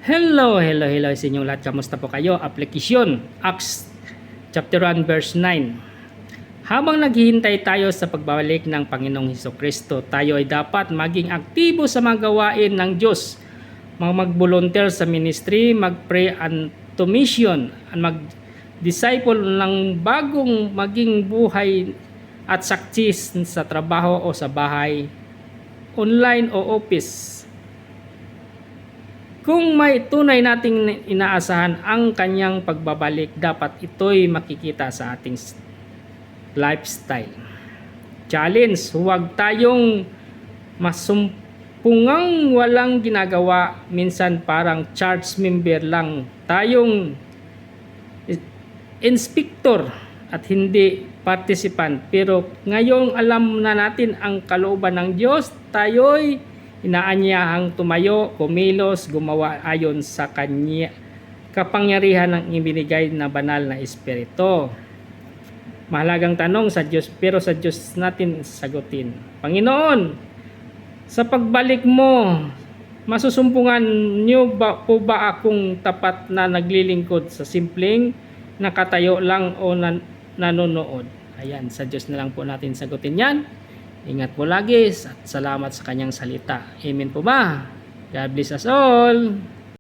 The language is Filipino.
Hello sa inyong lahat. Kamusta po kayo? Aplikasyon, Acts chapter 1 verse 9. Habang naghihintay tayo sa pagbabalik ng Panginoong Hesukristo, tayo ay dapat maging aktibo sa mga gawain ng Diyos. Mag-volunteer sa ministry, mag-pray unto mission, mag-disciple ng bagong maging buhay at success sa trabaho o sa bahay, online o office. Kung may tunay nating inaasahan ang kanyang pagbabalik, dapat ito'y makikita sa ating lifestyle. Challenge, huwag tayong masumpungang walang ginagawa. Minsan parang church member lang tayong inspector at hindi participant. Pero ngayong alam na natin ang kalooban ng Diyos, tayo'y inaanyahang tumayo, kumilos, gumawa ayon sa kanya kapangyarihan ng ibinigay na banal na Espiritu. Mahalagang tanong sa Diyos, pero sa Diyos natin sagutin. Panginoon, sa pagbalik mo, masusumpungan niyo po ba akong tapat na naglilingkod sa simpleng nakatayo lang o nanonood? Ayan, sa Diyos na lang po natin sagutin yan. Ingat po lagi at salamat sa kanyang salita. Amen po ba? God bless us all.